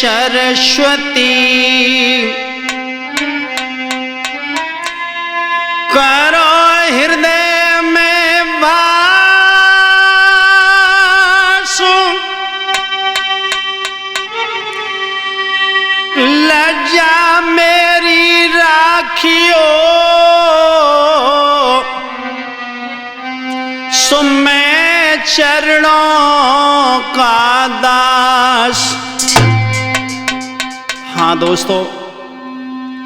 सरस्वती करो हृदय में वास, लज्जा मेरी राखियो सो मैं चरणों का दास। हाँ दोस्तों,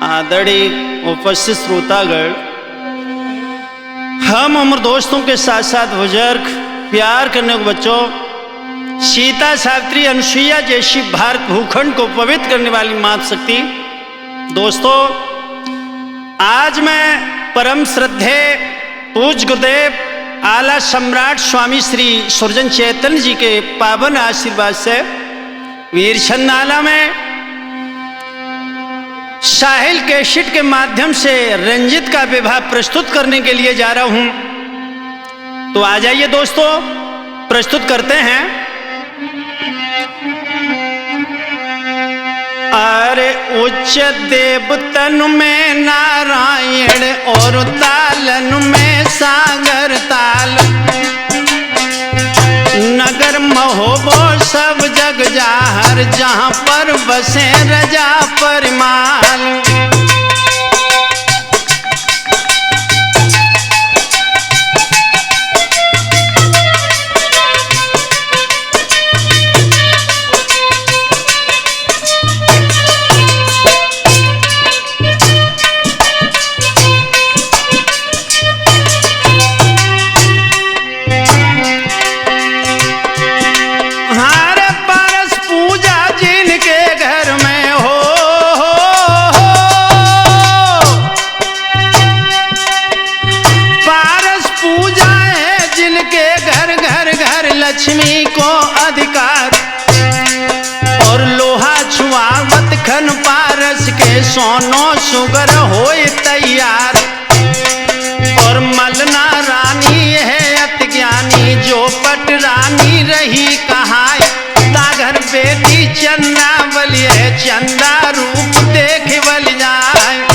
आदरणीय उपस्थित श्रोतागण, हम उम्र दोस्तों के साथ साथ बुजुर्ग, प्यार करने को बच्चों, सीता सावित्री अनुसुईया जैसी भारत भूखंड को पवित्र करने वाली माता शक्ति। दोस्तों, आज मैं परम श्रद्धेय पूज्य गुरुदेव आला सम्राट स्वामी श्री सुरजन चैतन्य जी के पावन आशीर्वाद से वीरछंदाला में साहिल कैसेट के माध्यम से रंजित का विवाह प्रस्तुत करने के लिए जा रहा हूं। तो आ जाइए दोस्तों, प्रस्तुत करते हैं। अरे उच्च देव तनु में नारायण और तालन में सागर ताल, नगर महोबो सब जग जाहर, जहां पर बसे रजा परमाल। लक्ष्मी को अधिकार और लोहा छुआवत खन पारस के सोनो सुगर होए तैयार। और मलना रानी है अति ज्ञानी, जो पट रानी रही कहाय, तागर बेटी चंदा बलि है, चंदा रूप देख बल जाए।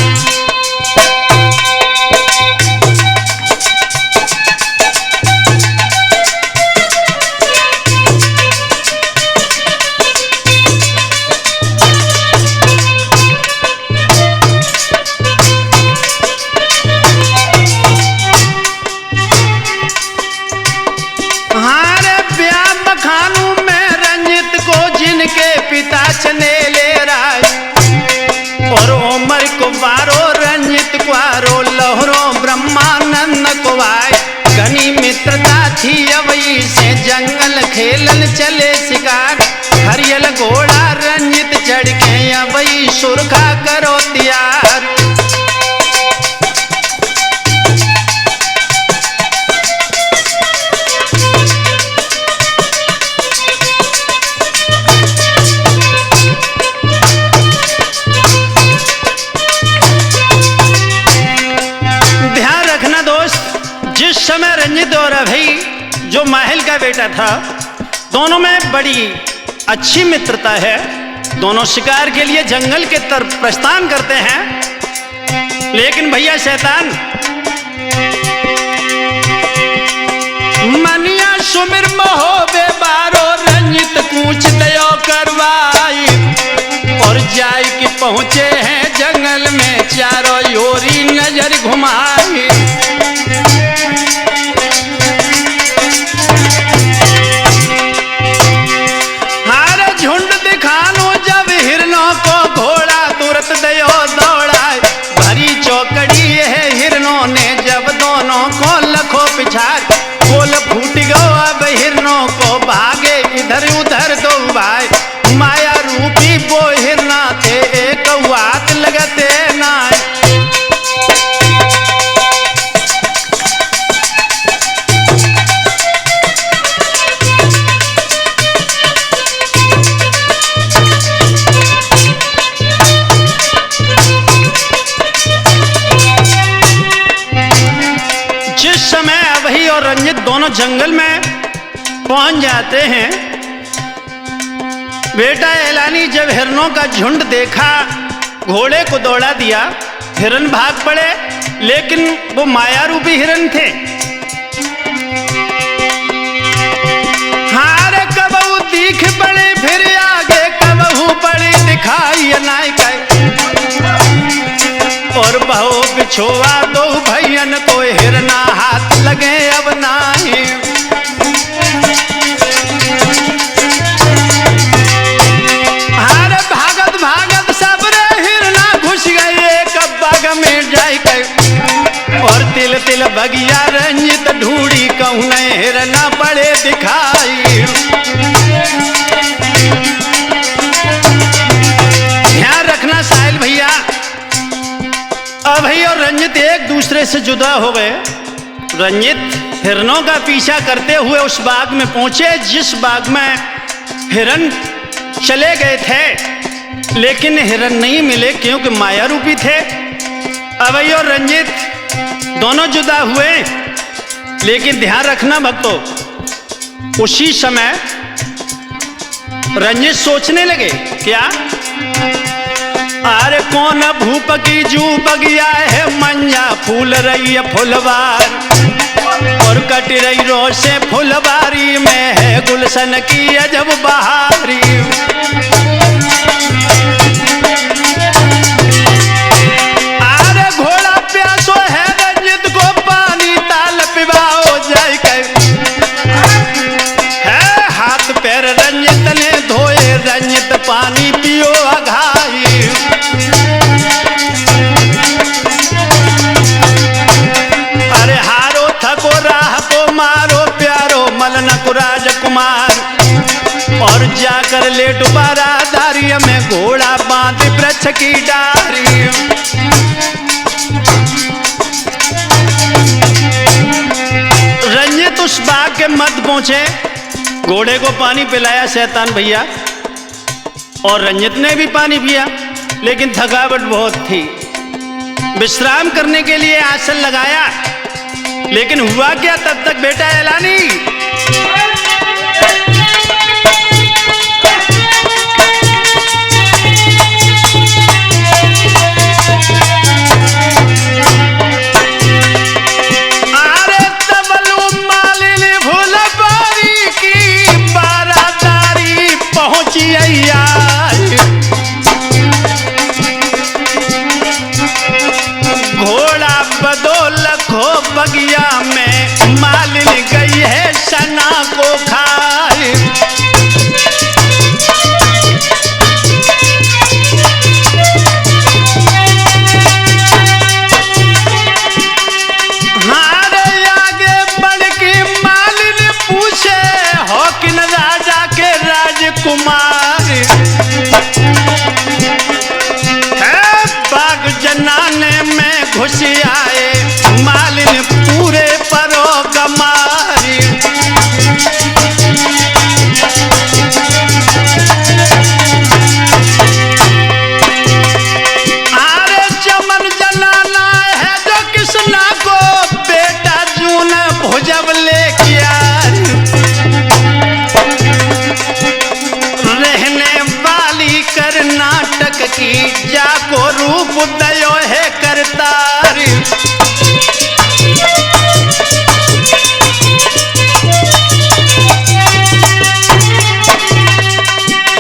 पिता चनेले राय और उमर को बारो, रंजित क्वारो लहरो ब्रह्मानंद को आय। घनी मित्रता थी अवई से जंगल खेलन चले शिकार, हरियल घोड़ा रंजित चढ़ के अवई सुरखा करो तैयार। जिस समय रंजित और अभय जो महल का बेटा था, दोनों में बड़ी अच्छी मित्रता है। दोनों शिकार के लिए जंगल के तरफ प्रस्थान करते हैं। लेकिन भैया शैतान मनिया सुमिर महोबे बारो, रंजित कूच दयो करवाई। और जाय के पहुंचे हैं जंगल में, चारों योरी नजर घुमाई। दयो दौड़ाए भरी चौकड़ी है हिरनों ने, जब दोनों को लखो पिछाड़। गोल फूट गो अब हिरनों को, भागे इधर उधर दो भाई। माया रूपी वो हिरना थे, एक वात लगते नाय। और रंजित दोनों जंगल में पहुंच जाते हैं, बेटा एलानी जब हिरणों का झुंड देखा, घोड़े को दौड़ा दिया, हिरण भाग पड़े, लेकिन वो माया रूपी हिरण थे। हारे कबहू दिख पड़े, फिर आगे कबहू पड़े दिखाई नाय का, और बहु बिछोआ दो भैयन को हिरना हाथ लगे अब नाही। हारे भागत भागत सब रे हिरना घुस गए एक बाग में जाय के, और तिल तिल बगिया रंजित ढूंढी कहूँ न हिरना पड़े दिखाई। ध्यान रखना साहिल भैया, अभय और रंजित एक दूसरे से जुदा हो गए। रंजित हिरणों का पीछा करते हुए उस बाग में पहुंचे जिस बाग में हिरण चले गए थे, लेकिन हिरण नहीं मिले क्योंकि माया रूपी थे। अभय और रंजित दोनों जुदा हुए, लेकिन ध्यान रखना भक्तों, उसी समय रंजित सोचने लगे क्या, अरे कौन भूप की जू बगिया है, मंजा फूल रही है फुलवार, और कट रही रोशे फुलवारी में है गुलशन की अजब बहारी। अरे घोड़ा प्यासो है रंजित को पानी ताल पिवाओ जाय के, है हाथ पैर रंजित ने धोए, रंजित पानी पियो अघाई। अरे हारो थको राह को मारो प्यारो मलन राजकुमार, और जाकर लेट बारादारी में घोड़ा बांध वृक्ष की डारी। रंजित उस बाग के मध्य पहुंचे, घोड़े को पानी पिलाया शैतान भैया, और रंजित ने भी पानी पिया, लेकिन थकावट बहुत थी। विश्राम करने के लिए आसन लगाया, लेकिन हुआ क्या तब तक बेटा एलानी अरे तबलू मालिन फुलबारी की बारादारी पहुंची घोड़ा बदौल खो बगिया में मालिन गई है सना को खाए। हारे आगे बढ़ के मालिन पूछे हो किन राजा के राजकुमार, है बाग जनाने में घुस आए मालिन पूरे परो कमारी। आरे चमन जनाना है जो किसना को बेटा जून भुजब ले किया, रहने वाली कर्नाटक की जाको रूप दयो है करतारी।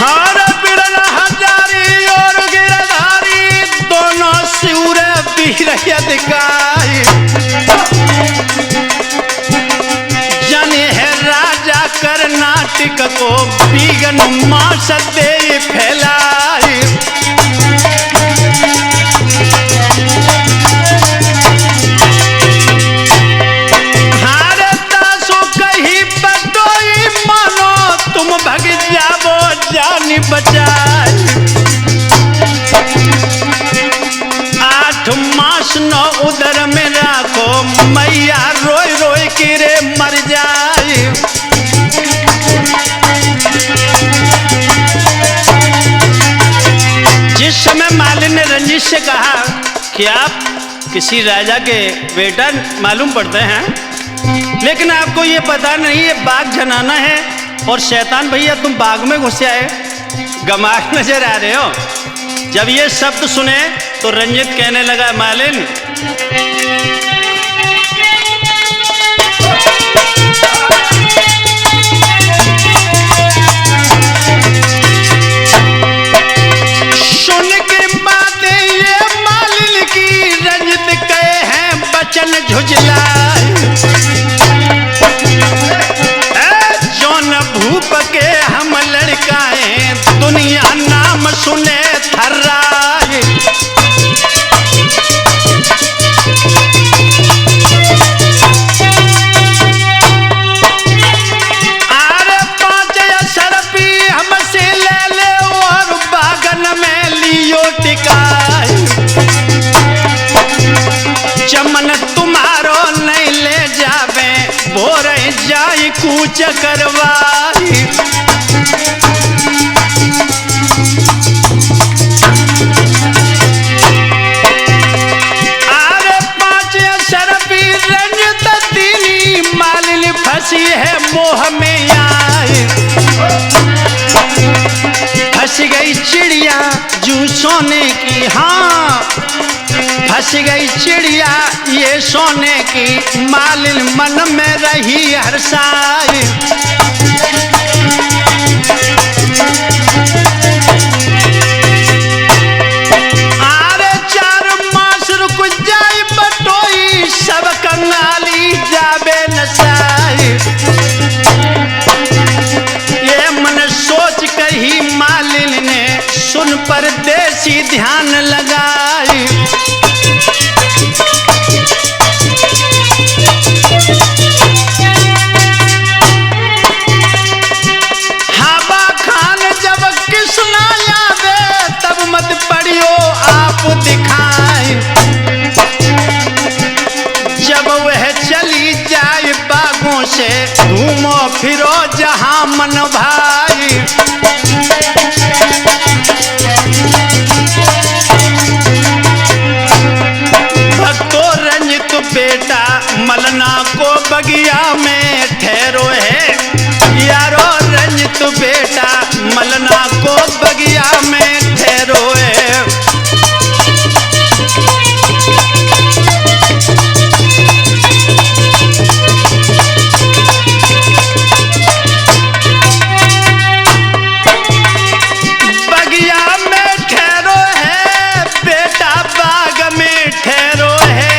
हर बिरन हजारी और गिरधारी दोनों सिर वीर अधिकारी, जाने है राजा कर्नाटक को बीगन मास दे फैलाई। भग जाबो जानी बचाई, 8 मास 9 उदर में राखो मैया रोई रोई के रे मर जाए। जिस समय मालिन ने रंजित से कहा कि आप किसी राजा के बेटा मालूम पड़ते हैं, लेकिन आपको ये पता नहीं ये बाग जनाना है और शैतान भैया तुम बाग में घुस आए, गमार नजर आ रहे हो। जब ये शब्द सुने तो रंजित कहने लगा, मालिन सुन के बातें ये मालिन की, रंजित कहे हैं बचन झुझलाए। जौन भूप के हम लड़काएं, दुनिया नाम सुने थर्राए। अरे 5 अक्षर पी हमसे ले ले और बागन में लियो टिकाए। चमन तुम्हारो नहीं ले जावे, भोर जाई कूच करवाई। अरे 5 अक्षर पी रंजित दीनी, मालिन फंसी है मोह में आई। फंस गई चिड़िया जू सोने की, हाँ फंस गई चिड़िया ये सोने की, मालिन मन में रही हर्षाई। अरे 4 मास रुक जाई बटोई, सब कंगाली जाबे नसाई। ये मन सोच कही मालिन ने, सुन परदेसी ध्यान लगाई। हवा खान जब कृष्णा यादे, तब मत पड़ियो आप दिखाए। जब वह चली जाए बागों से, घूमो फिरो जहां मन भाई। भक्तो रंजित बेटा मलना को बगिया में ठहरो है। यारो रंजित बेटा मलना को बगिया में ठहरो है। बगिया में ठहरो है, बेटा बाग में ठहरो है।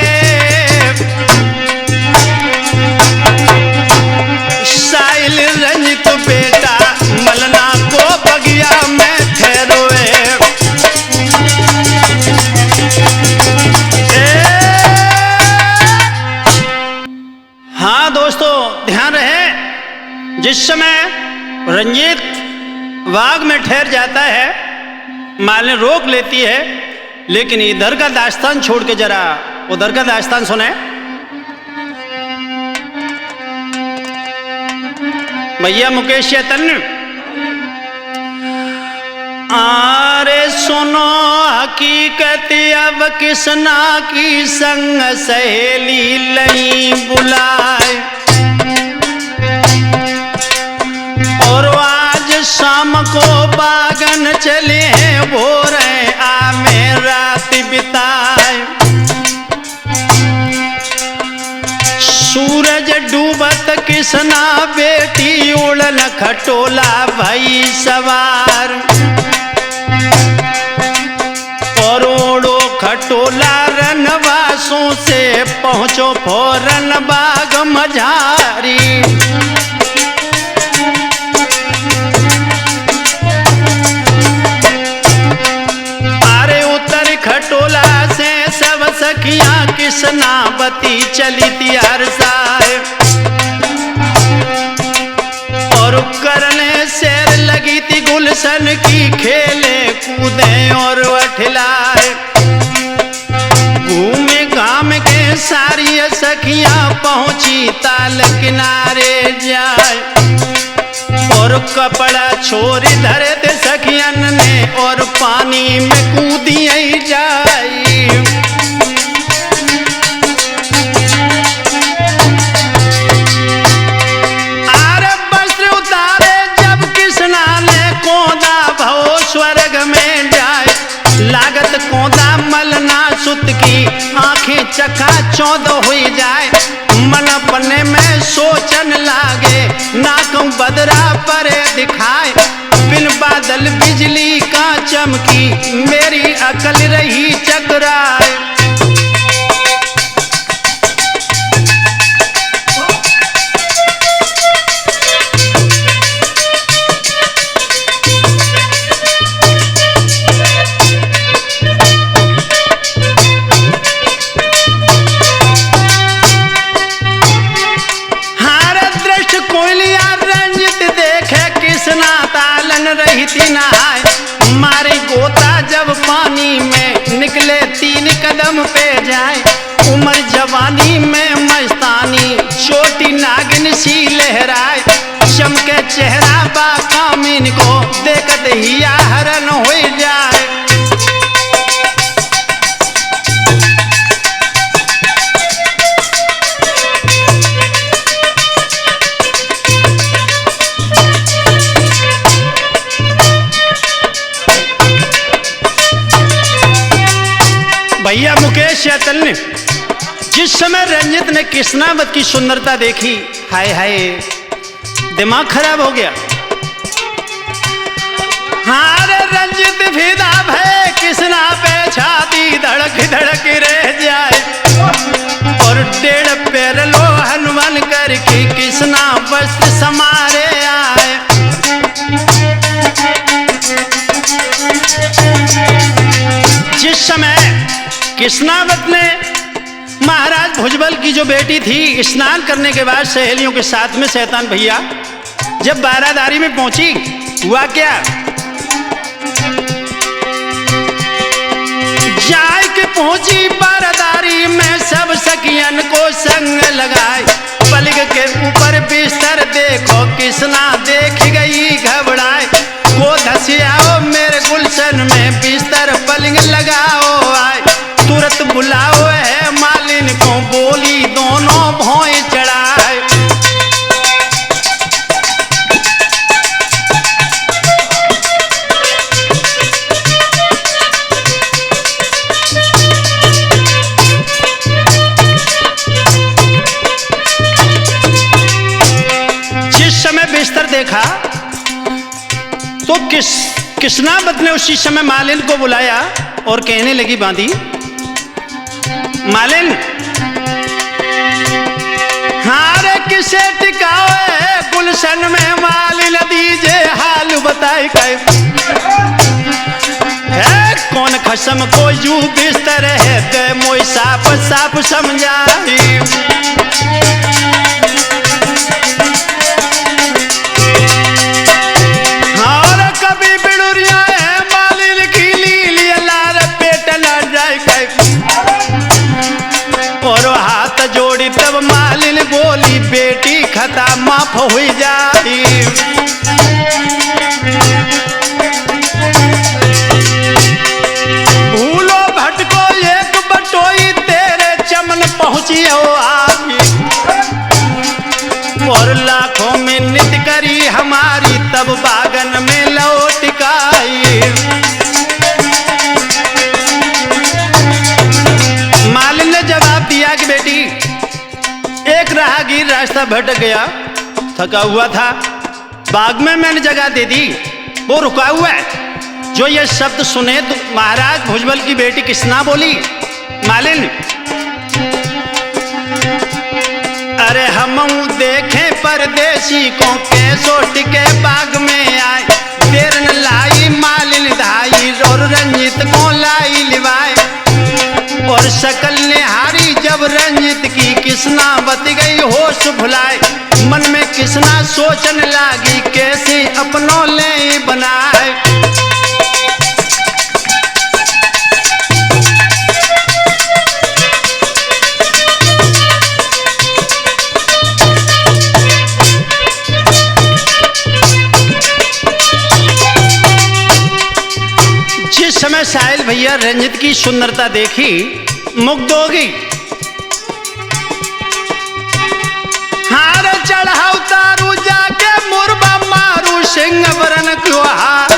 साहिल रंजित बेटा मलना को बगिया में ठहरो है। हाँ दोस्तों ध्यान रहे, जिस समय रंजीत बाग में ठहर जाता है, मालिन रोक लेती है, लेकिन इधर का दास्तान छोड़ के जरा उधर का दास्तान सुने। भैया मुकेश चैतन्य, आरे सुनो हकीकत अब किसना की, संग सहेली लई बुलाए। और आज शाम को बागन चले हैं, भोर आ में रात बिताए। सूरज डूबत किसना बेटी, उड़न खटोला भई सवार। करोड़ों खटोला रनवासों से पहुंचो फौरन बाग मझारी। अरे उतर खटोला से सब सखियां किसनावती चली तियार साहेब। और करने शेर लगी थी गुलशन की, खेले कूदे और वठलाए। घूमे गाम के सारी सखियां पहुंची ताल किनारे जाए। और कपड़ा छोरी धरे थे सखियन ने, और पानी में कूदी जाई। अरे वस्त्र उतारे जब किसना ने कोदा भो स्वर्ग में जाए। लागत कोदा मलना सुत की आंखें चका चौध हो जाए। मन अपने में सोचन लागे ना कहूं बदरा पर दिखाए। बिन बादल बिजली का चमकी मेरी अकल रही चकराए। रही नहाए मारे गोता जब पानी में निकले 3 कदम पे जाए। उम्र जवानी में मस्तानी छोटी नागिन सी लहराए। चमके चेहरा बा कामिन को देखत हिया हरण हो जाए। भैया मुकेश यातल ने जिस समय रंजित ने कृष्णावत की सुंदरता देखी, हाय हाय दिमाग खराब हो गया। हारे रंजित फिदा भय कृष्णा पे छाती धड़क धड़क रह जाए। और 1.5 पैर लोहन वन करके कृष्णा वस्त्र समारे आए। जिस समय कृष्णावत ने महाराज भुजबल की जो बेटी थी स्नान करने के बाद सहेलियों के साथ में शैतान भैया जब बारादारी में पहुंची, हुआ क्या? जाए के पहुंची बारादारी में सब सखियन को संग लगाए। पलंग के ऊपर बिस्तर देखो कृष्णा देख गई घबराए। को धसियाओ मेरे गुलशन में बिस्तर पलंग लगाओ आए। तुरंत बुलाओ है मालिन को बोली दोनों भौएं चढ़ाए। जिस समय बिस्तर देखा तो कृष्णावत ने उसी समय मालिन को बुलाया और कहने लगी बांधी, मालिन हारे किसे टिकाओ है गुलशन में मालिन दीजे हाल बताए है। कौन खसम को यू बिस्तर है दे मोई साफ साफ समझाई। और कभी बिड़ुरिया है मालिन की लीली लार पेट न जाए। और हाथ जोड़ी तब मालिन बोली बेटी खता माफ हो जाई। भूलो भटको एक बटोई तेरे चमन पहुंची हो आई। और लाखों में नित करी हमारी तब बागन में लौट आई। मालिन ने जवाब दिया कि बेटी एक राहगीर रास्ता भटक गया, थका हुआ था, बाग में मैंने जगह दे दी, वो रुका हुआ है। जो ये शब्द सुने तो महाराज भुजबल की बेटी कृष्णा बोली, मालिन अरे हम देखे परदेसी को कैसो टिके बाग में आए। देर न लाई मालिन धाई और रंजित को लाई लिवाए। और शकल निहारी जब रंजित की कृष्णा बत गई होश भुलाए। मन में कृष्णा सोचन लागी कैसे अपनों ले बनाए। जिस समय साहिल भैया रंजित की सुंदरता देखी मुग्ध हो गई। हार चढ़ा उतारू जाके मुरबा मारू सिंह वरन क्यों हाय।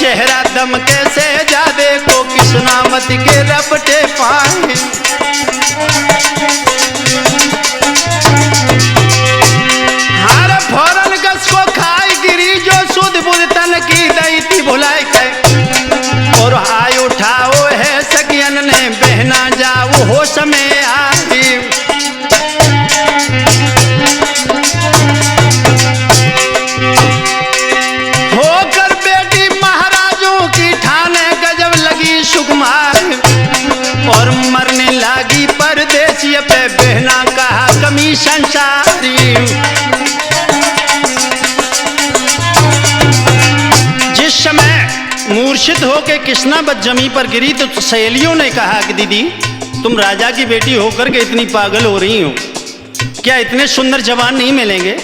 चेहरा दमके से जादे को कृष्णावती के रपटे पाए। हर फौरन गस को खाई गिरी जो सुध बुध तन की दैती भुलाई के। और हाय उठाओ है सकियन ने बहना जाओ हो समय आई। होकर बेटी महाराजों की ठाने गजब लगी सुकुमार। और मरने लगी परदेसी पे बहना कहा कमी संसारी। जिस समय मूर्छित होके कृष्णा बस जमी पर गिरी तो सहेलियों ने कहा कि दीदी तुम राजा की बेटी होकर के इतनी पागल हो रही हो, क्या इतने सुंदर जवान नहीं मिलेंगे?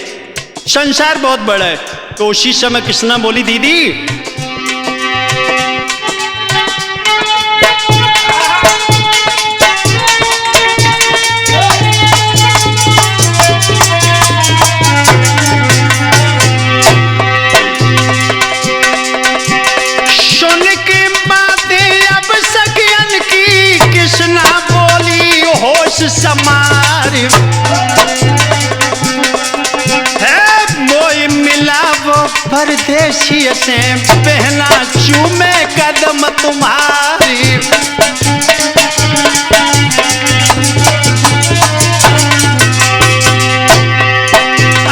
संसार बहुत बड़ा है। तो उसी समय कृष्णा बोली दीदी सुन की बातें अब सखियन की कृष्णा बोली होश समार। परदेसी से बहना चूमे कदम तुम्हारी।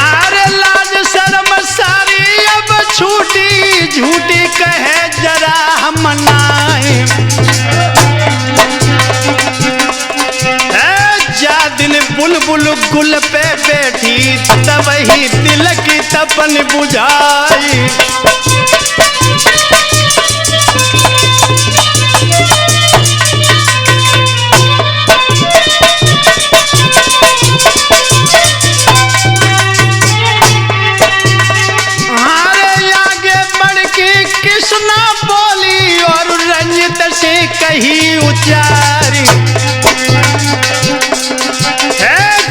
अरे लाज शर्म सारी अब छूटी झूठी कहे जरा हम नाई। जा दिन बुलबुल गुल पे बैठी तब ही दिल की तपन बुझाई। अरे आगे बढ़ के कृष्णा बोली और रंजित से कही उचारी।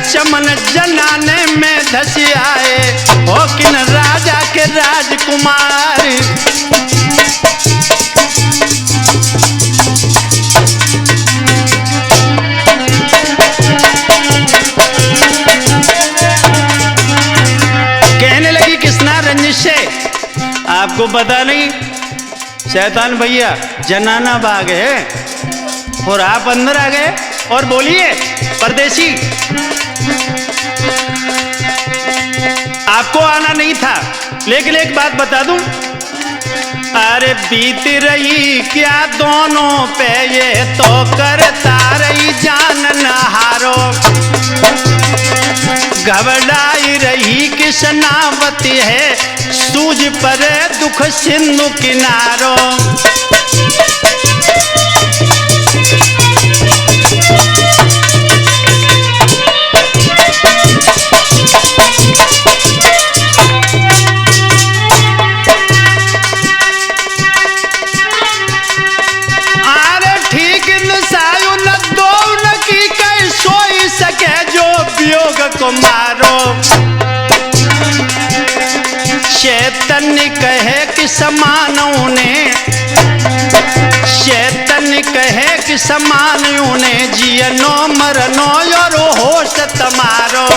चमन जनाने में धस आए हो किन राजा के राजकुमार। कहने लगी कृष्णा रंजित से आपको पता नहीं शैतान भैया जनाना बाग है और आप अंदर आ गए। और बोलिए परदेसी आपको आना नहीं था, लेकिन एक बात बता दूं। अरे बीत रही क्या दोनों पे ये तो करता रही जान नहारो। घबराई रही कृष्णावती है सूझ पर दुख सिंधु किनारो। वियोग को मारो चैतन्य कहे कि समानों ने, चैतन्य कहे कि समानों ने जियनो मरनो और होश तमारो।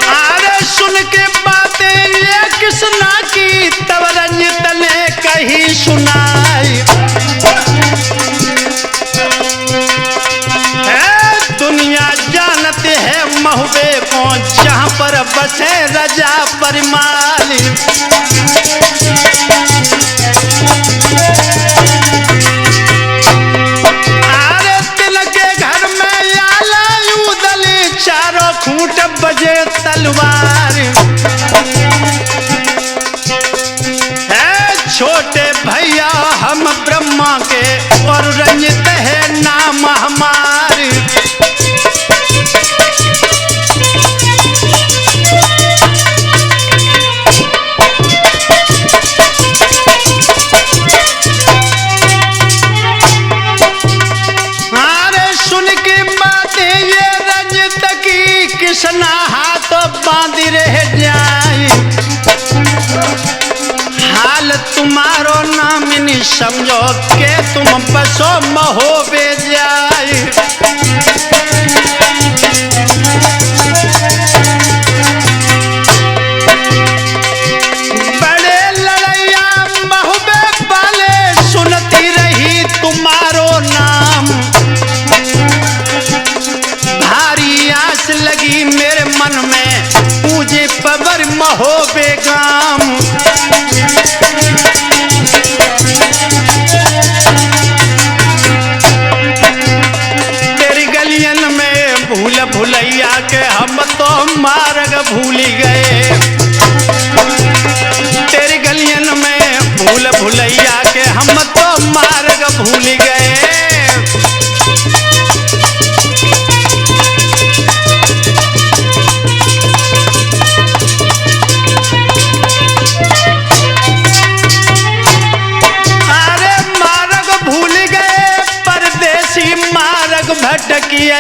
अरे सुन के बातें ये कृष्णा की तब रंजित ने कही सुनाई। दुनिया जानते हैं महुबे को जहां पर बसे रजा परिमाली। अरे तिल के घर में आला उदली चारों खूंट बजे तलवार। छोटे भैया हम ब्रह्मा के और रंजित है नाम हमारी। अरे सुन की बातें ये रंजित की किस ना हाथ बांध रह जाए, हाल तुम्हारो नाम नहीं समझो के तुम बसो महो बे जाए। बड़े लड़ैया महुबे वाले सुनती रही तुम्हारो नाम, भारी आस लगी मेरे मन में पूजे पबर महो बेगाम। तेरी गलियन में भूल भुलैया के हम तो मार्ग भूल गए, तेरी गलियन में भूल भुलैया के हम तो मार्ग भूल गए। भटकिए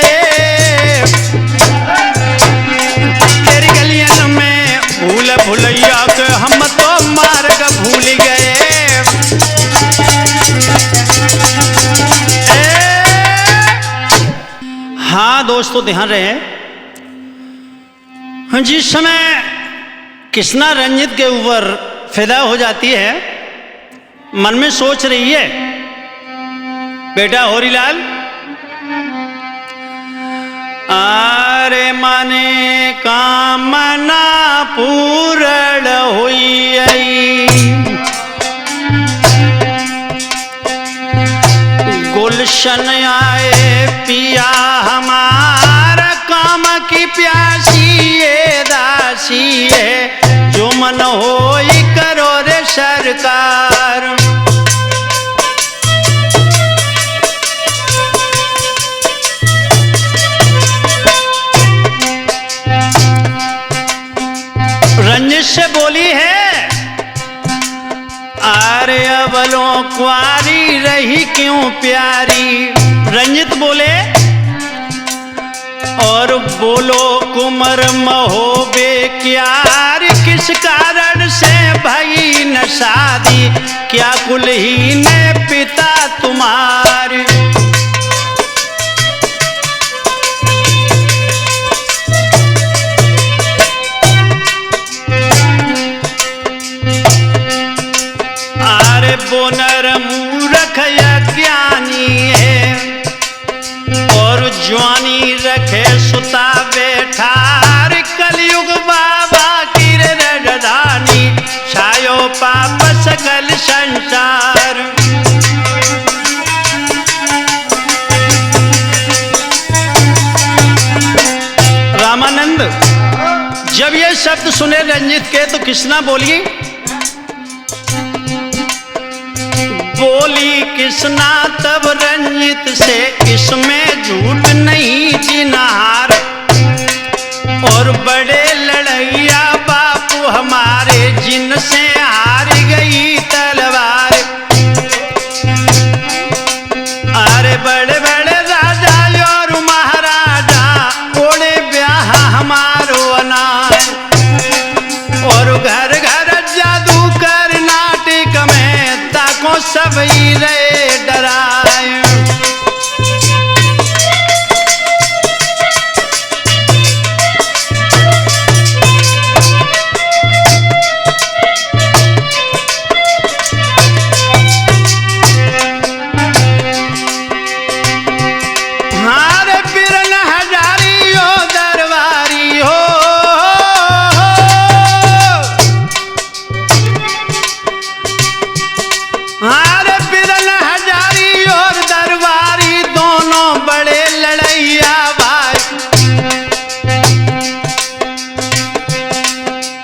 तेरी गलियन में भूल भुलैया के हम तो मार्ग भूल गए। हाँ दोस्तों ध्यान रहे, जिस समय कृष्णा रंजित के ऊपर फिदा हो जाती है, मन में सोच रही है बेटा होरीलाल आरे माने कामना पूर्ण हुई, गुलशन आए पिया हमारा काम की प्यासी ये दासी है, जो मन होई करो रे सरकार। रंजित से बोली है आरे अबलो कुआरी रही क्यों प्यारी। रंजित बोले और बोलो कुमर महोबे क्यार, किस कारण से भई न शादी, क्या कुलहीन पिता तुम्हारी। वो नर मूर्ख अज्ञानी है, और ज्वानी रखे सुता बैठार, कलयुग बाबा की राजधानी, छायो पाप सकल संसार। रामानंद जब ये शब्द सुने रंजित के तो कृष्णा बोली कृष्णा तब रंजित से, इसमें झूठ नहीं जिनार, और बड़े लड़ैया बापू हमारे जिनसे हार गई तलवार। अरे बड़े बड़े राजा और महाराजा ओढ़े ब्याह हमारो अनार, और घर घर जादू कर नाटक में ताको सब ही रे डराए।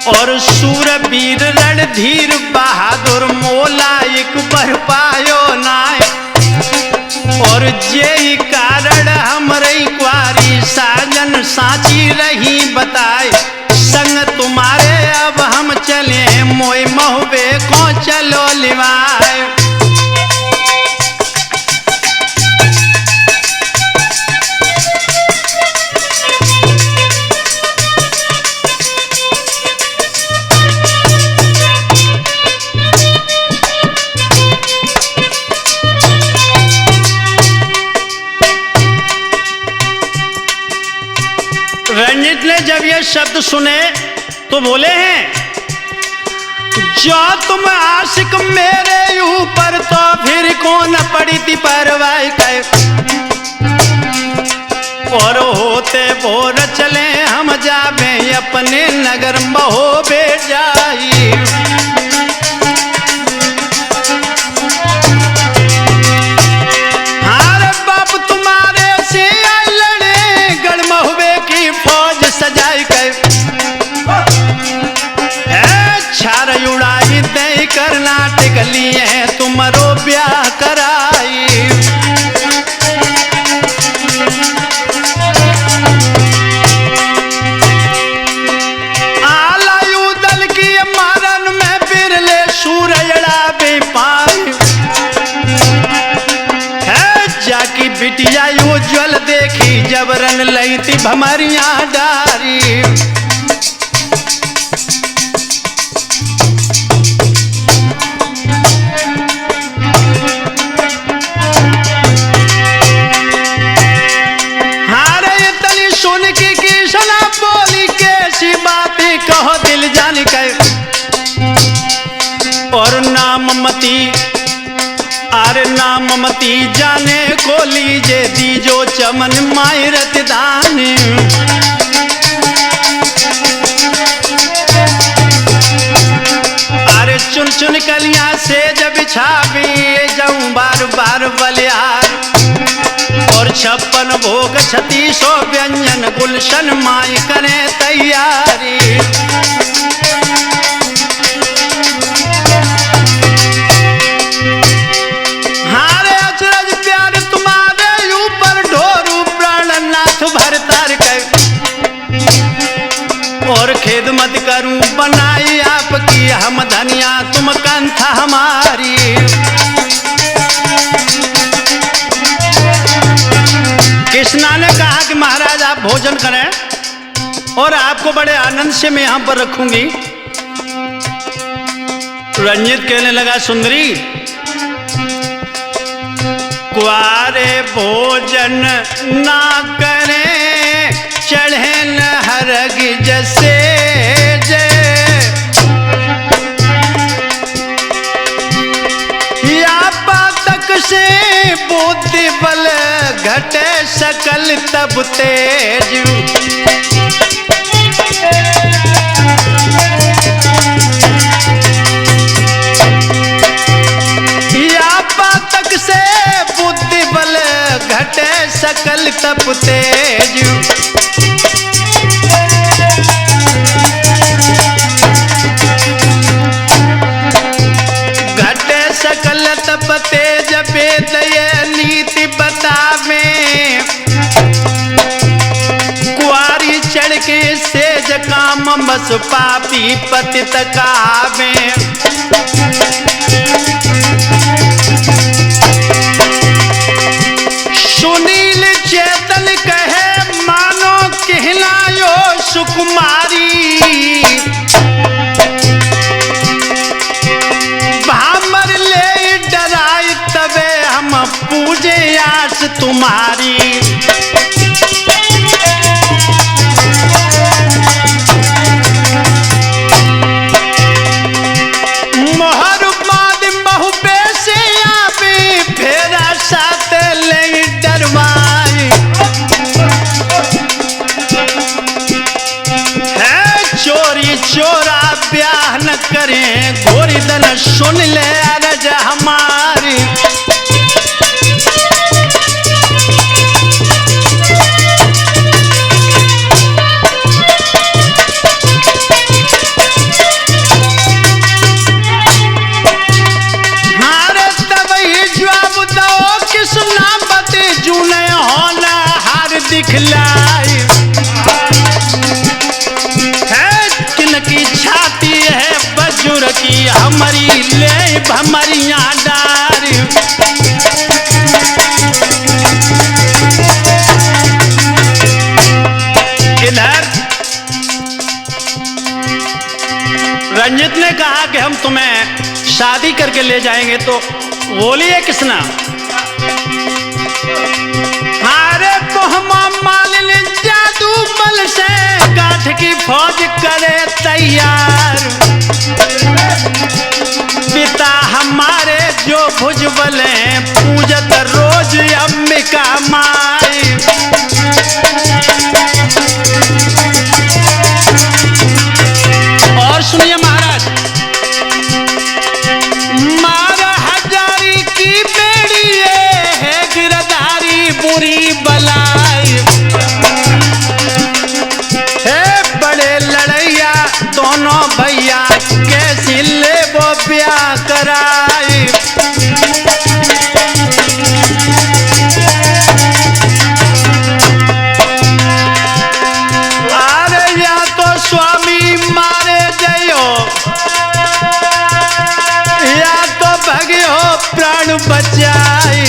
और सूरवीर रणधीर बहादुर मोला एक बर पायो नाय, और जे कारण हमरे क्वारी साजन साची रही बताए। संग तुम्हारे अब हम चले मोय महुबे को चलो लिवाए। शब्द सुने तो बोले हैं, जो तुम आशिक मेरे ऊपर तो फिर कौन पड़ी थी परवाह कै, और होते बोर चले हम जावे अपने नगर महो बे जाई। हारे बाप तुम्हारे से लड़े गढ़ महुबे की फौज सजाई कै, छार उड़ाई दे कर्नाटक लिए तुम्हारो ब्याह कराई। आलायू दल की मारन में बिरले सूरजड़ा भी पाई है, जाकी बिटिया उज्जवल देखी जबरन लई थी भमरिया डारी। कहो दिल जान के, और नाम मती आरे नाम मती जाने को लीजे दीजो चमन मायरत दानी। अरे चुन चुन कलियां से जब छावी जाऊं बार बार बलियार, और 56 भोग 3600 व्यंजन गुलशन माई करे तैयारी। हारे अचरज प्यार तुम्हारे ऊपर ढोरू प्राणनाथ भरतर कर, और खेद मत करूं बनाई आपकी हम धनिया तुम कंथा हमारी। कृष्णा ने कहा कि महाराज आप भोजन करें और आपको बड़े आनंद से मैं यहां पर रखूंगी। रंजित कहने लगा, सुंदरी कुआरे भोजन ना करें चढ़े न हरग जैसे या पातक से बुद्धि बल घटे सकल तब तेज। या पातक से बुद्धि बल घटे सकल तब तेज। घटे सकल तब तेज वेद नीति बतावे, कुआरी चढ़ के सेज काम बस पापी पतित कावे। सुनील चेतन कहे मानो कहलायो सुकुमारी, भामर ले डराई तबे हम पूजे आस तुम्हारी। मोहर बाद महुबे से आवे फेरा साथ ले डरवाई है, चोरी चोरा ब्याह न करें गोरी दन सुन ले अरज हमारी। दिखलाई है किनकी छाती है बजुर की हमारी ले भमरिया डारी। इधर रंजित ने कहा कि हम तुम्हें शादी करके ले जाएंगे, तो बोलिए किसना। हारे तो हम मालिन जादू मल से गांठ की फौज करे तैयार। पिता हमारे जो भुजबल हैं पूजत रोज अंबिका माई। और सुनिए महाराज, मारा हजारी की बेड़ी है गिरधारी बुरी बलाई। हे बड़े लड़ैया दोनों भैया कैसी ले वो ब्याह कराई। अरे या तो स्वामी मारे जयो या तो भगियो प्राण बचाई।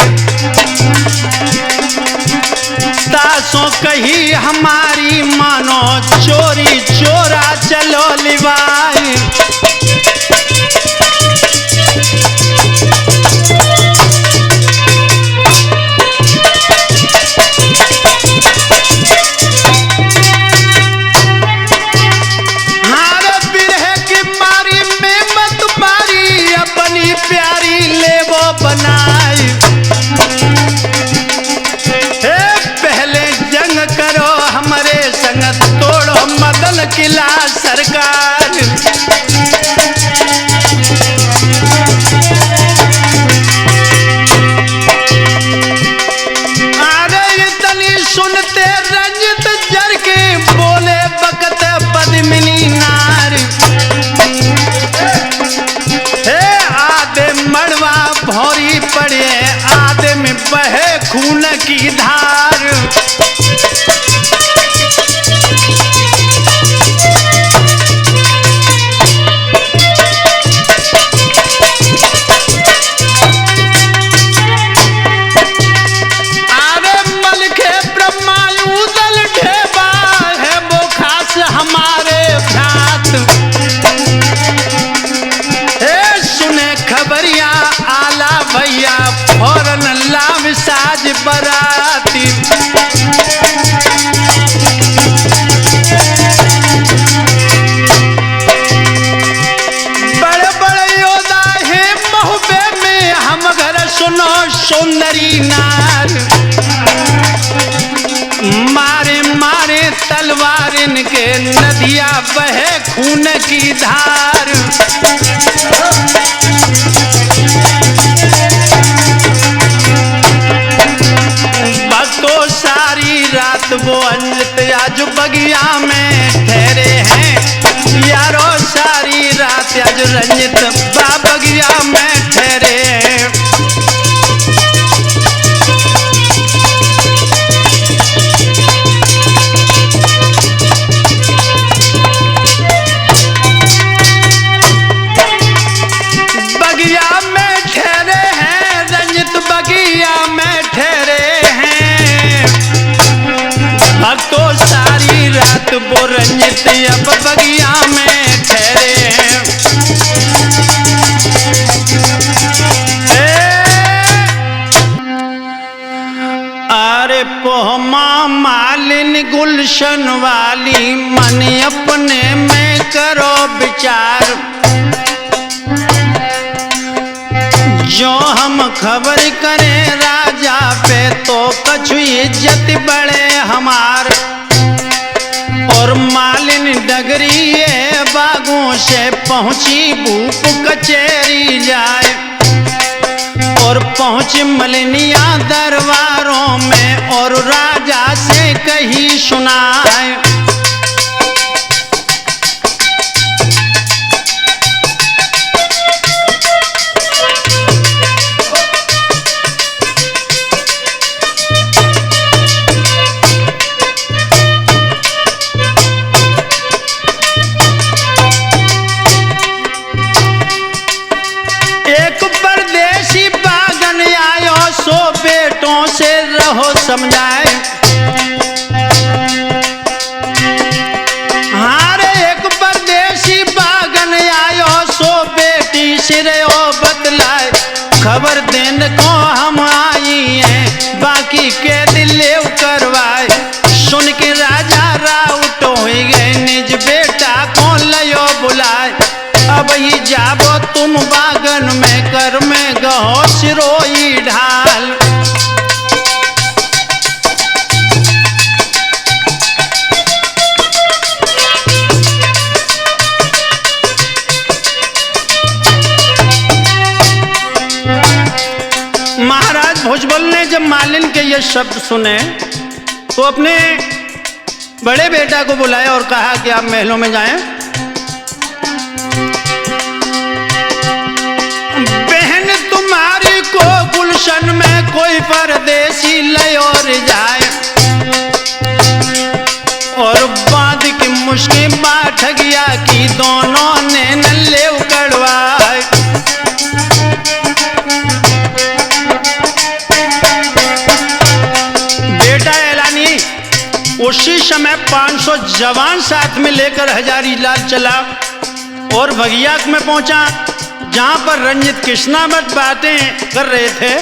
तासों कही हमारी मानो चोरी चोरा चलो लिवाई। हार बिरह की मारी में मत मारी अपनी प्यारी ले वो बनाई। करो हमारे संग तोड़ो मदन किला सरकार। अरे इतनी सुनते रंजित जर के बोले बकत पद्मिनी नार। हे आधे मड़वा भौरी पड़े आधे में बहे खून की धार। हमारे भ्रात हे सुने खबरिया आला भैया फौरन लाभ साज बराती। बड़े बड़े योद्धा है महुबे में हम घर सुनो सुंदरी नार। मारे मारे तलवार इनके नदिया बहे खून की धार। भक्तों सारी रात वो अंजित आज बगिया में ठहरे हैं। यारो सारी रात आज रंजित बगिया में ठहरे हैं। भक्तों सारी रात वो रंजित अब बगिया में ठहरे हैं। अरे पोहमा मालिन गुलशन वाली मन अपने में करो विचार। जो हम खबर करें राजा पे तो कछु इज्जत बढ़े हमार। और मालिन डगरी ये बागों से पहुंची भूप कचेरी जाए। और पहुंच मलिनिया दरबारों में और राजा से कही सुनाए। समझाए हारे एक परदेसी बागन आयो सो बेटी सिरे ओ बतलाए। खबर देने को हम आई हैं बाकी के दिल करवाए। सुन के राजा लयो बुलाए। अब ही जाबो तुम बागन में, कर में गहो सिरोई ढाल। महाराज भुजबल ने जब मालिन के ये शब्द सुने तो अपने बड़े बेटा को बुलाया और कहा कि आप महलों में जाएं। बहन तुम्हारी को गुलशन में कोई परदेसी ले और जाए, और बांध की मुश्किल बात गया कि दोनों ने नल्ले उकड़वाए। उसी समय 500 जवान साथ में लेकर हजारीलाल चला और भगियाक में पहुंचा, जहां पर रंजित कृष्णावत बातें कर रहे थे,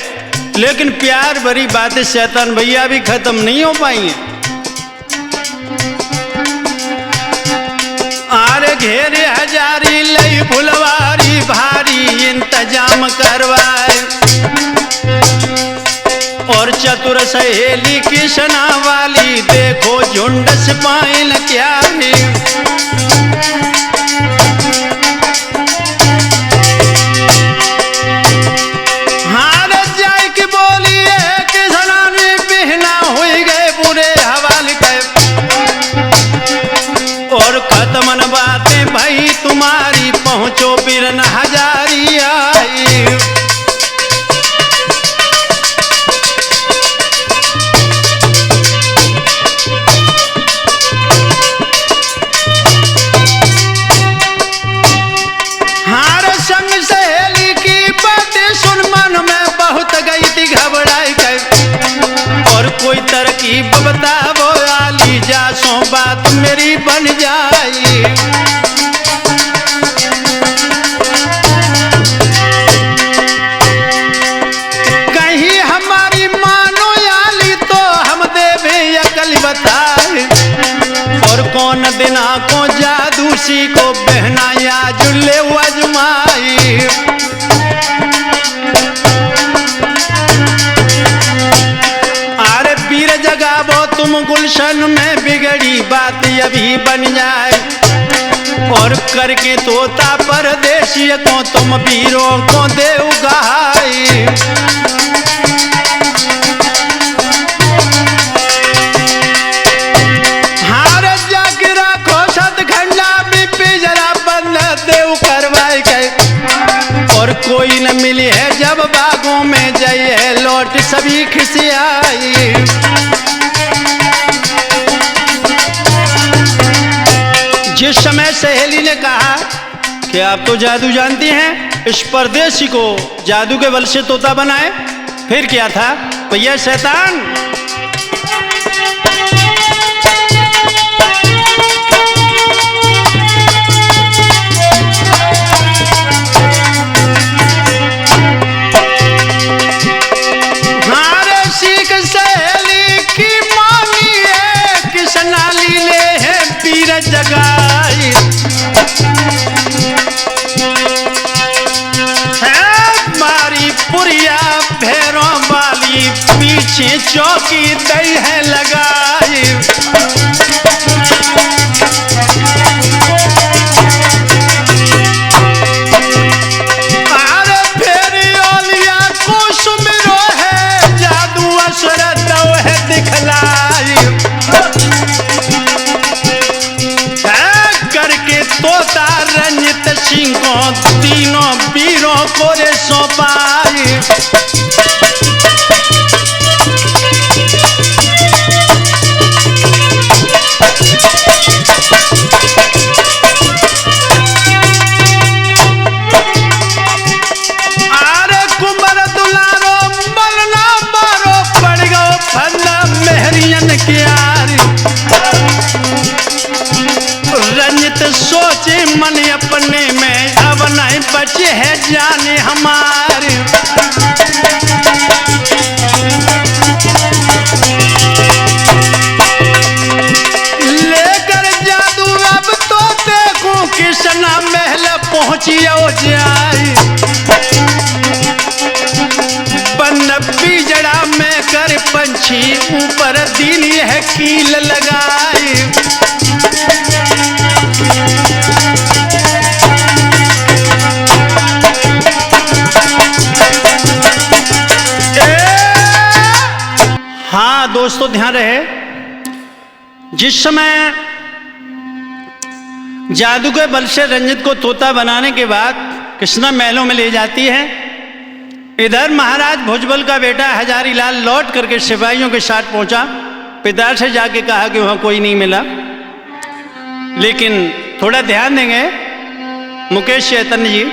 लेकिन प्यार भरी बातें शैतान भैया भी खत्म नहीं हो पाई हैं। आरे घेरे हजारी लई फुलवारी भारी इंतजाम करवाए, और चतुर सहेली किसना वाली देखो झुंड सिपाही क्या है। हार जाए कि बोलिए किसना ने बिहना हुई गए पूरे हवाले के, और खत्म बातें भाई तुम्हारी पहुंचो बिरन हजारी आई। कोई तरकीब बतावो आली जासो बात मेरी बन जाई। कहीं हमारी मानो आली तो हम देवे अकल बताए, और कौन बिना को जादू सी को बहना या जुल्ले अजमाई। जगाबो तुम गुलशन में बिगड़ी बात अभी बन जाए, और करके तोता परदेशी को तुम वीरों को देव गहाई। हार जाके राखो सतखंडा में पिंजरा बंद देव करवाई के, और कोई न मिली है जब बागों में जाइए लौट सभी खिसियाई। जिस समय सहेली ने कहा कि आप तो जादू जानती हैं, इस परदेसी को जादू के बल से तोता बनाए, फिर क्या था भैया शैतान। जगाई है मारी पुरिया भैरों वाली पीछे चौकी दई है लगाई। अरे फेरी ओलिया को सुमिरो है जादू असर दो है दिखलाई। तोता रंजित सिंह को तीनों वीरों को रे सौंपाई। आरे कुंवर दुलारो बलना मारो पड़ गो फंदा मेहरियन के आरी। रंजित सोचे मन अपने में अब नहीं बचे है जाने हमारे। लेकर जादू अब तो देखूं पहुंचियो जाए बन पिजड़ा में कर पंछी ऊपर दिन यह कील लगाए। हाँ दोस्तों ध्यान रहे, जिस समय जादू के बल से रंजित को तोता बनाने के बाद कृष्णा महलों में ले जाती है, इधर महाराज भुजबल का बेटा हजारी लाल लौट करके सिपाहियों के साथ पहुंचा। पिता से जाके कहा कि वहां कोई नहीं मिला, लेकिन थोड़ा ध्यान देंगे मुकेश चैतन्य जी।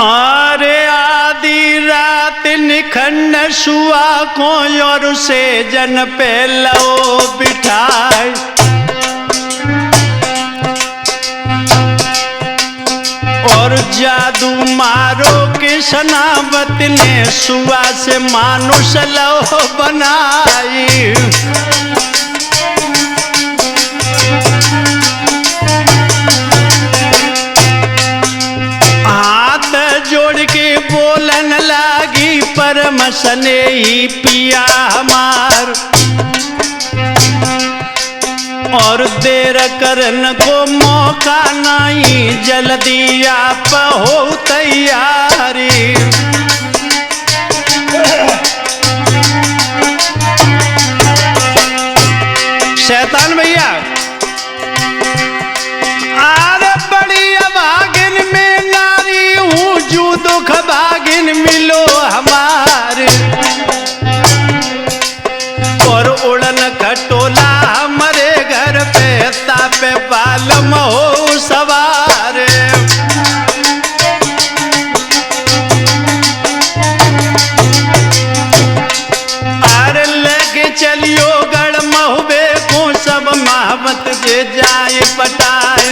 अरे आधी रात निखंड सुआ को और से जन पे लो बिठाए, और जादू मारो कृष्णावत ने सुआ से मानुष लो बनाई। बोलन लागी परम स्नेही पिया हमार, और देर करन को मौका नहीं, जल्दी आप हो तैयारी। शैतान भैया आरे बड़ी अभागिन में नारी हूँ, जू दुख भागिन मिलो हमारे, और उड़न खटोला हमारे घर पे तापे बालम हो सवार। अरे लेके चलियो गढ़ महुबे को सब महावत जे जाए पटाए,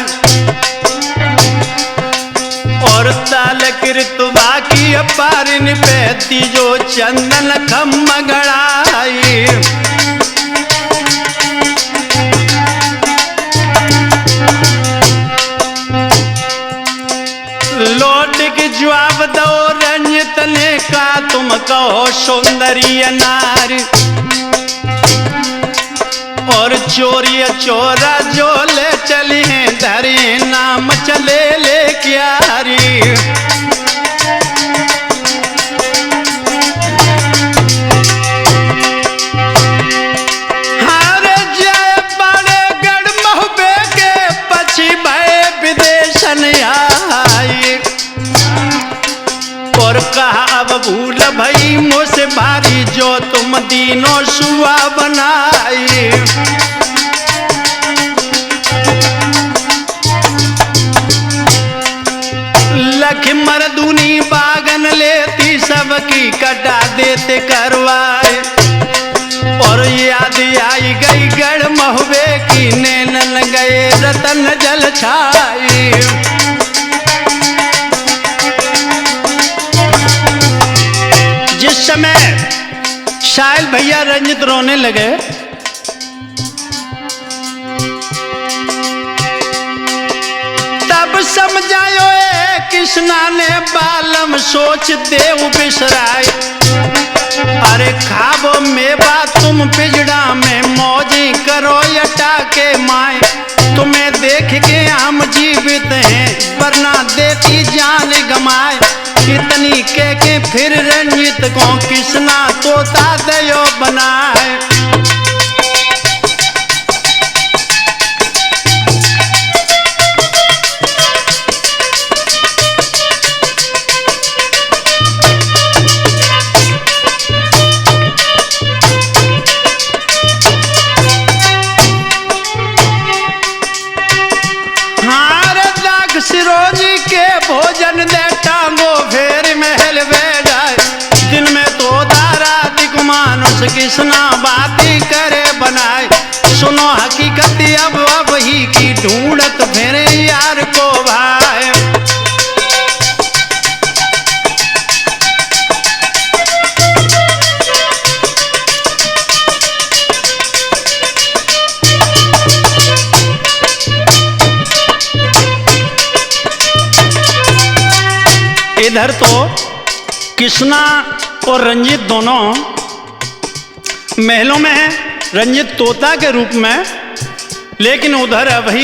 और ताल कृतवा की अपारिन पे तीजो चंदन खम गड़ाई। लौट के जवाब दो रंजित ने का तुम कहो सौंदर्य नार, और चोरी चोरा जो ले चली धरे नाम चले ले क्यारी। हारे जय बड़े गढ़ महुबे के पछी भय विदेशन आई, और कहा अब भूल भई मुझसे भारी जो तुम दीनों सुआ बनाई। लख मर्दूनी बागन लेती सबकी कटा देते करवाए, और याद आई गई गढ़ महुबे की नैनन गए रतन जल छाई। जिस समय शायल भैया रंजित रोने लगे, तब समझायो कृष्णा ने बालम सोच देव बिसराय। अरे खाबो में बात तुम पिजड़ा में मौजी करो यटा के माए, तुम्हें देख के हम जीवित हैं वरना देती जान गमाए। कितनी के फिर रंजित को कृष्णा तोता दयो बनाए। सिरोजी के भोजन दे टांगो फेर महल वे जाए, दिन में तो दाराती कुमानुष कृष्णा बाती करे बनाए। सुनो हकीकत अब ही की ढूंढत फेरे यार को भाई। इधर तो कृष्णा और रंजीत दोनों महलों में हैं, रंजीत तोता के रूप में, लेकिन उधर अभई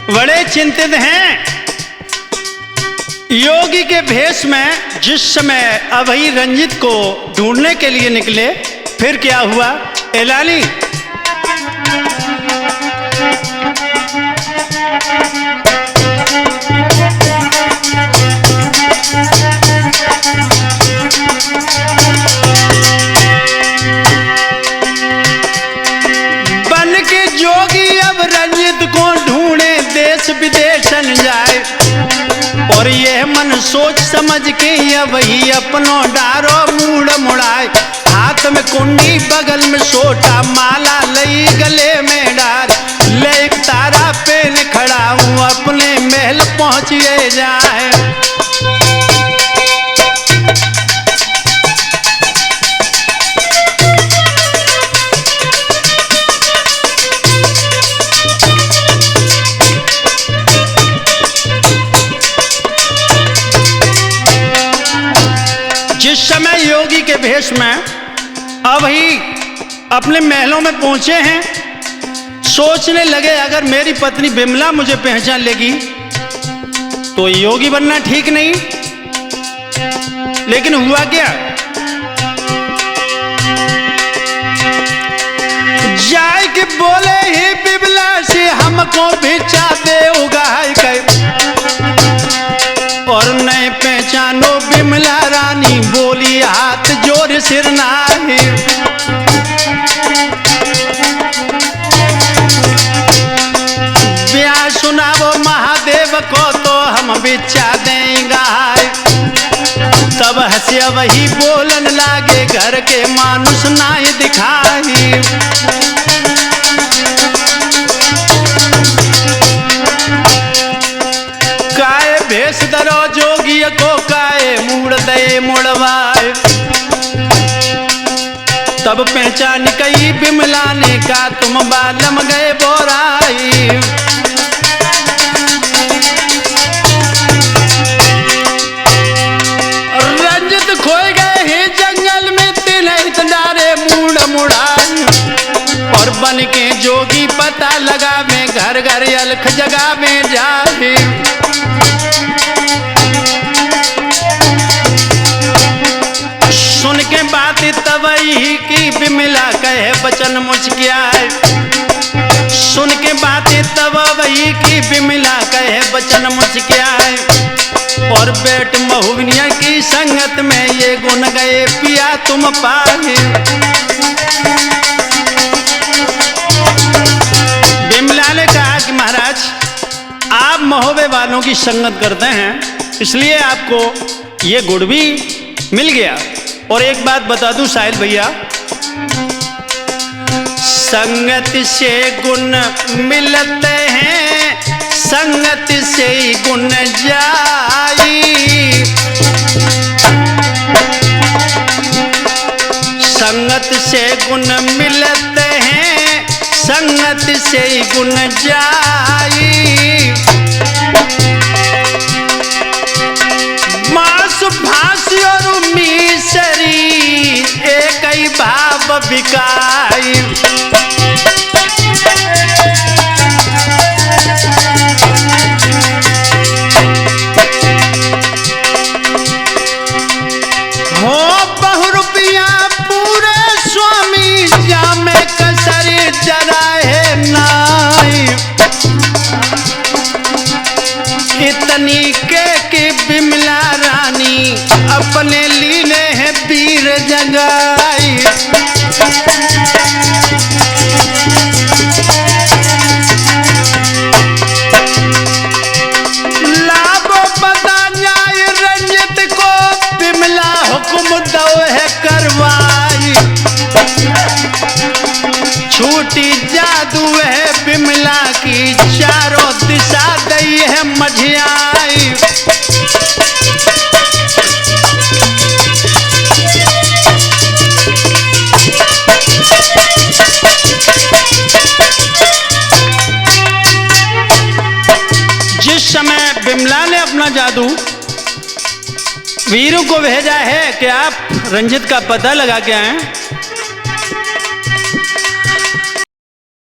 बड़े चिंतित हैं। योगी के भेष में जिस समय अभई रंजीत को ढूंढने के लिए निकले, फिर क्या हुआ एलानी? बन के जोगी अब रंजीत को ढूंढे देश विदेश न जाए, और यह मन सोच समझ के वही अपनो डारो मूड मुड़ाए। हाथ में कुंडी बगल में सोटा, माला लई गले में डार, ले एक तारा पेन खड़ा हूँ अपने महल पहुँचिए जाए। जिस समय योगी के भेष में अभी अपने महलों में पहुंचे हैं, सोचने लगे अगर मेरी पत्नी बिमला मुझे पहचान लेगी तो योगी बनना ठीक नहीं। लेकिन हुआ क्या? जाय के बोले ही बिमला से हमको भिक्षा दे उगाय के, और नहीं पहचानो बिमला रानी बोली हाथ जोर सिर नाही। ब्याह सुनावो महादेव को तो हम भिक्षा देंगे। तब हंसिया वही बोलन लागे घर के मानुष नाई दिखाई। काए भेष दरो जोगी को काए मूड़ दे मुड़वाए। तब पहचान कई बिमला ने का तुम बालम गए बोराई। रंजित खोए गए ही जंगल में तिन्ह डारे मूड़ मुड़ाई, और बन के जोगी पता लगा में घर घर अलख जगह में जाए। सुन के बात तवही की बिमला कहे बचन मुस्कियाए। सुन के बात तवही की बिमला कहे बचन मुस्कियाए, और बेट महुवनिया की संगत में ये गुण गए पिया तुम पाए। बिमला ने कहा कि महाराज आप महोबे वालों की संगत करते हैं, इसलिए आपको ये गुण भी मिल गया। और एक बात बता दूं साहिल भैया, संगत से गुण मिलते हैं, संगत से ही गुण जाई। संगत से गुण मिलते हैं, संगत से ही गुण जाई। मांस भासी और मिसरी एक ही भाव बिकाई। हो बहु रुपया पूरे स्वामी जामे कसरी जरा है नाई। इतनी के कि बिमला रानी अपने लीले है वीर जगाई। लाभ पता जाए रंजित को बिमला हुक्म दो है करवाई। छूटी जादू है बिमला की चारों दिशा दई है मझियाई। जिस समय बिमला ने अपना जादू वीरों को भेजा है कि आप रंजित का पता लगा के आए।